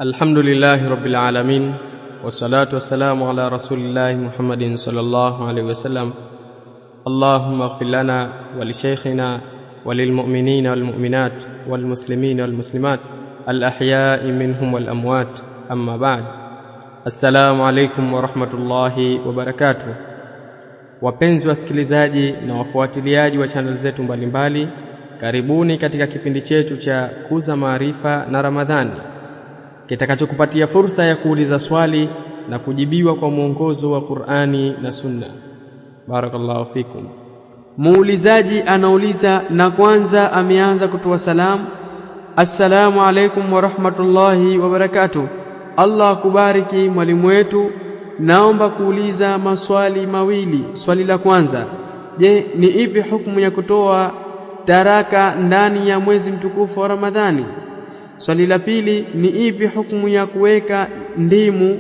Alhamdulillahi Rabbil Alamin, wassalatu wassalamu ala Rasulillahi Muhammadin sallallahu alaihi wasallam. Allahumma ighfir lana wa li shaykhina wa lil mu'minina wal mu'minat wal muslimina wal muslimat al ahya'i minhum wal amwat, amma ba'd. Assalamu alaykum wa rahmatullahi wa barakatuh. Wapenzi wasikilizaji na wafuatiliaji wa channel zetu mbalimbali, karibuni katika kipindi chetu cha Kuza Maarifa na Ramadhani, kitakachokupatia fursa ya kuuliza swali na kujibiwa kwa mwongozo wa Qur'ani na Sunna. Barakallahu fikum. Muulizaji anauliza na kwanza ameanza kutoa salamu. Assalamu alaikum wa rahmatullahi wa barakatuh. Allah akubariki mwalimu wetu. Naomba kuuliza maswali mawili. Swali la kwanza, je, ni ipi hukumu ya kutoa taraka ndani ya mwezi mtukufu wa Ramadhani? Swali la pili, ni ipi hukumu ya kuweka ndimu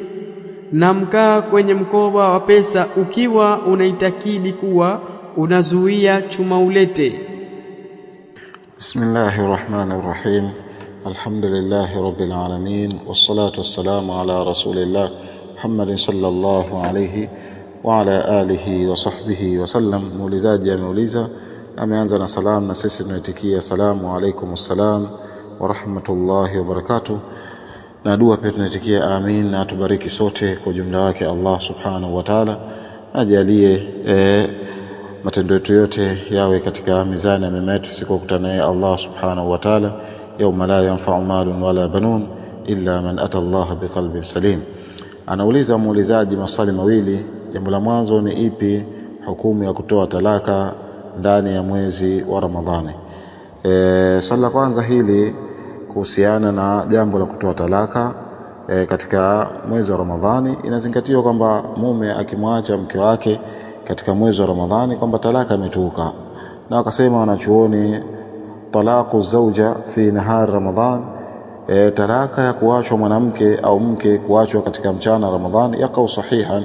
na mkaa kwenye mkoba wa pesa ukiwa unaitakidi kuwa unazuia chuma ulete? Bismillahirrahmanirrahim. Alhamdulillahi rabbil alamin, wassalatu wassalamu ala rasulillah Muhammadin sallallahu alayhi wa ala alihi wa sahbihi wa sallam. Muulizaji ameuliza, ameanza na salamu na sisi tunaitikia salamu alaykum assalam wa rahmatullahi wa barakatuh, na dua pia tunatikia amin, na atubariki sote kwa jumla wake Allah subhanahu wa ta'ala. Ajalie matendo yetu yote yawe katika mizani ya mema yetu siku kukutana naye Allah subhanahu wa ta'ala, yawma la yanfa'u malun wala banun illa man ata Allah biqalbin salim. Anauliza muulizaji maswali mawili. Jambo la mwanzo, ni ipi hukumu ya kutoa talaka ndani ya mwezi wa Ramadhani? Swali la kwanza hili kuhusiana na jambo la kutoa talaka katika mwezi wa Ramadhani, inazingatiwa kwamba mume akimwacha mke wake katika mwezi wa Ramadhani kwamba talaka imetuka, na wakasema wanachuoni talaqu zauja fi nahar Ramadhan, talaka ya kuachwa mwanamke au mke kuachwa katika mchana Ramadhani yaqau sahihan,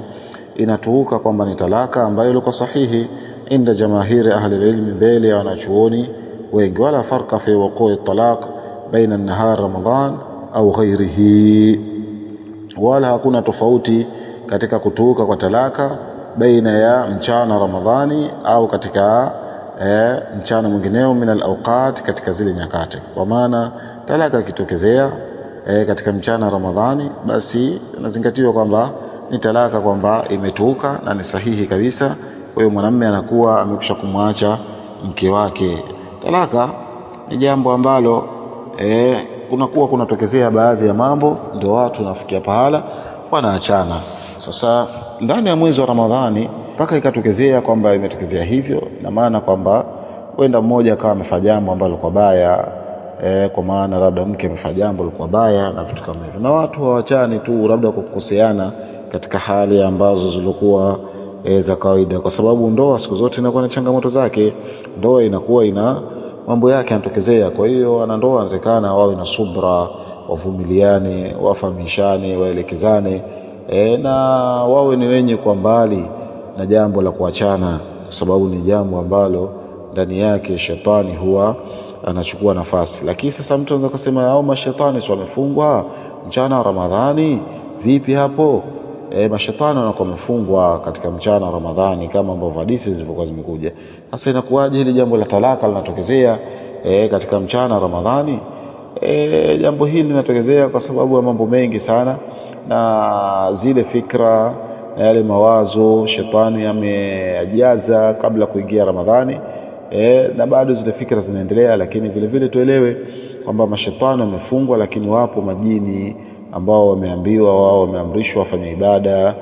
inatuuka kwamba ni talaka ambayo ilikuwa sahihi inda jamahiri ahli ilmi, mbele ya wanachuoni wengi. Wala farqa fi wuqui talaq baina an-nahar Ramadhan au ghairihi, wala hakuna tofauti katika kutuuka kwa talaka baina ya mchana Ramadhani au katika mchana mwingineo min al-awqat, katika zile nyakati. Kwa maana talaka ikitokezea katika mchana Ramadhani, basi inazingatiwa kwamba ni talaka, kwamba imetuuka na ni sahihi kabisa. Kwa hiyo mwanamume anakuwa amekwisha kumwacha mke wake. Talaka ni jambo ambalo kunatokezea baadhi ya mambo, ndio watu nafikia pahala wanaachana. Sasa ndani ya mwezi wa Ramadhani mpaka ikatokezea kwamba imetokezea hivyo, na maana kwamba wenda mmoja kama amefanya jambo ambalo kwa baya, kwa maana labda mke amefanya jambo kwa baya na vitu kama hivyo, na watu hawaachani tu labda kwa kukoseana katika hali ambazo zilikuwa za kawaida, kwa sababu ndoa siku zote inakuwa na changamoto zake. Ndoa inakuwa ina mambo yake yanatokezea. Kwa hiyo wanandoa wanatakana wawe na subra, wavumiliane, wafahamishane, waelekezane, na wawe ni wenye kwa mbali na jambo la kuachana, kwa sababu ni jambo ambalo ndani yake shetani huwa anachukua nafasi. Lakini sasa mtu anaweza kusema hao mashetani sio wamefungwa mchana wa Ramadhani, vipi hapo? Mashetani wanakuwa wamefungwa katika mchana wa Ramadhani kama ambavyo hadithi zilivyokuwa zimekuja. Sasa inakuwaje hili jambo la talaka linatokezea katika mchana wa Ramadhani? Jambo hili linatokezea kwa sababu ya mambo mengi sana, na zile fikra na yale mawazo shetani amejaza kabla kuingia Ramadhani, na bado zile fikra zinaendelea. Lakini vile vile tuelewe kwamba mashetani wamefungwa, lakini wapo majini ambao wameambiwa, wao wameamrishwa wafanye ibada,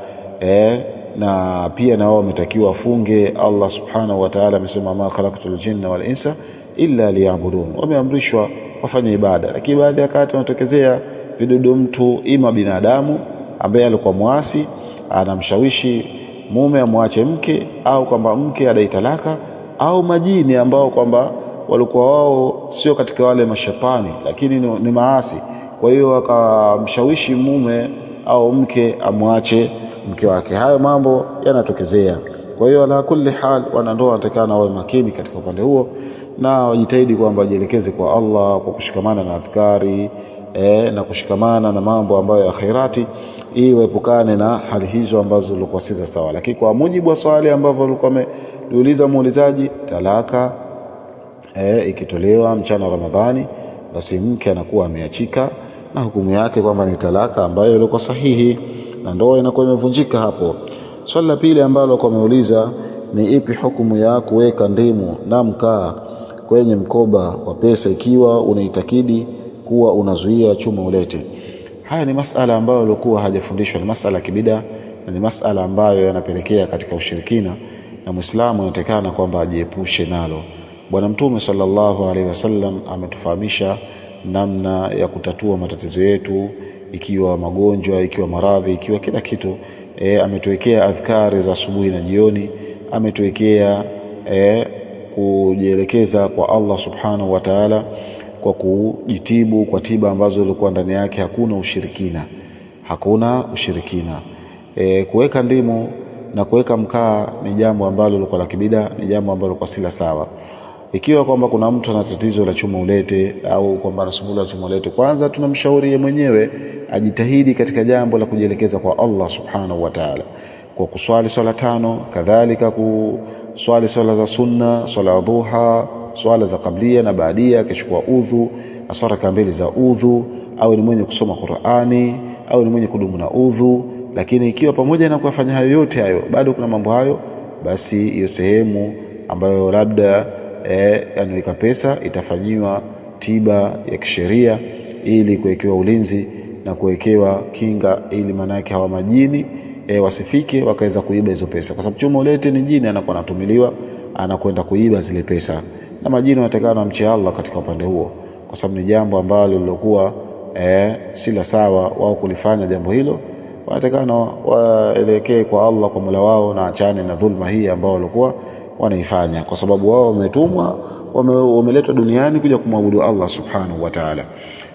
na pia na wao wametakiwa wafunge. Allah subhanahu wa ta'ala amesema, ma khalaqtul jinna wal insa illa liya'budun, wameamrishwa wafanye ibada. Lakini baadhi ya wakati wanatokezea vidudu, mtu ima binadamu ambaye alikuwa muasi anamshawishi mume amwache mke, au kwamba mke adai talaka, au majini ambao kwamba walikuwa wao sio katika wale mashetani lakini ni maasi. Kwa hiyo akamshawishi mume au mke amwache mke wake. Hayo mambo yanatokezea. Kwa hiyo ala kulli hal, wanandoa wanatakana wawe makini katika upande huo, na wajitahidi kwamba wajielekeze kwa Allah kwa kushikamana na adhkari, na kushikamana na mambo ambayo ya khairati, ili uepukane na hali hizo ambazo zilikuwa si sawa. Lakini kwa mujibu wa swali ambavyo alikuwa ameuliza muulizaji, talaka ikitolewa mchana wa Ramadhani, basi mke anakuwa ameachika na hukumu yake kwamba ni talaka ambayo ilikuwa sahihi na ndoa inakuwa imevunjika hapo. Swali la pili ambalo alikuwa ameuliza ni ipi hukumu ya kuweka ndimu na mkaa kwenye mkoba wa pesa ikiwa unaitakidi kuwa unazuia chuma ulete. Haya ni masala ambayo yalikuwa hajafundishwa, ni masala kibida na ni masala ambayo yanapelekea katika ushirikina, na Muislamu anatakana kwamba ajiepushe nalo. Bwana Mtume sallallahu alaihi wasallam ametufahamisha namna ya kutatua matatizo yetu, ikiwa magonjwa, ikiwa maradhi, ikiwa kila kitu. Ametuwekea adhkari za asubuhi na jioni, ametuwekea kujielekeza kwa Allah subhanahu wa ta'ala kwa kujitibu kwa tiba ambazo zilikuwa ndani yake hakuna ushirikina. Kuweka ndimu na kuweka mkaa ni jambo ambalo lilikuwa la kibida, ni jambo ambalo kwa sila sawa. Ikiwa kwamba kuna mtu ana tatizo la chuma ulete au kwamba anasumbua chuma ulete, kwanza tunamshauri yeye mwenyewe ajitahidi katika jambo la kujielekeza kwa Allah subhanahu wa ta'ala, kwa kuswali swala 5, kadhalika kuswali swala za sunna, swala ya dhuha, swala za kablia na baadia, akichukua udhu, aswara kamili za udhu, au ni mwenye kusoma Qur'ani, au ni mwenye kudumu na udhu. Lakini ikiwa pamoja na kufanya hayo yote hayo bado kuna mambo hayo, basi hiyo sehemu ambayo labda anaweka pesa itafanyiwa tiba ya kisheria ili kuwekewa ulinzi na kuwekewa kinga, ili manake hawa majini wasifike wakaweza kuiba hizo pesa, kwa sababu chuma ulete ni jini anakuwa anatumiliwa, anakwenda kuiba zile pesa, na majini wanatakana mche Allah katika upande huo, kwa sababu ni jambo ambalo lilokuwa sila sawa wao kulifanya jambo hilo. Wanatakana waelekee kwa Allah, kwa Mola wao, na achane na dhulma hii ambao walikuwa wanaifanya, kwa sababu wao wametumwa, wameletwa duniani kuja kumwabudu Allah subhanahu wa ta'ala.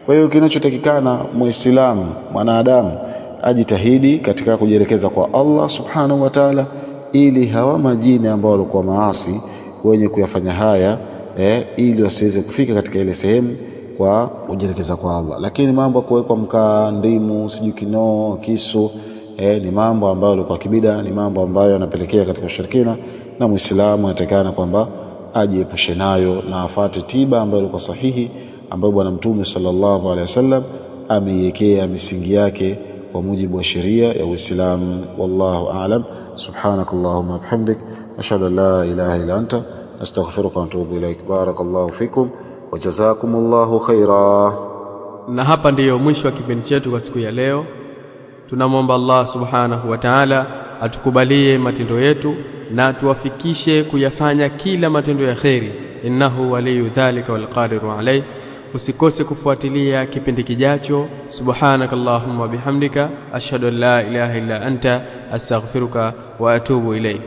Kwa hiyo kinachotakikana Muislamu, mwanadamu, ajitahidi katika kujielekeza kwa Allah subhanahu wa ta'ala, ili hawa majini ambao walikuwa maasi wenye kuyafanya haya ili wasiweze kufika katika ile sehemu kwa kujielekeza kwa Allah. Lakini mambo ya kuwekwa mkaa, ndimu, siju kinoo, kisu, ni mambo ambayo yalikuwa kibida, ni mambo ambayo yanapelekea katika ushirikina, na Muislamu anatakana kwamba ajiepushe nayo na afuate tiba ambayo ilikuwa sahihi, ambayo Bwana Mtume sallallahu alaihi wasallam ameiwekea misingi yake kwa mujibu wa sheria ya Uislamu. Wallahu a'lam. Subhanakallahumma bihamdik, ashhadu an la ilaha illa anta, astaghfiruka wa atubu ilaik. Barakallahu fikum wa jazakumullahu khaira. Na hapa ndiyo mwisho wa kipindi chetu kwa siku ya leo. Tunamwomba Allah subhanahu wa ta'ala atukubalie matendo yetu na tuwafikishe kuyafanya kila matendo ya kheri. Innahu waliyu dhalika wal qadiru alayh. Usikose kufuatilia kipindi kijacho. Subhanakallahumma bihamdika, ashhadu an la ilaha illa anta, astaghfiruka wa atubu ilaik.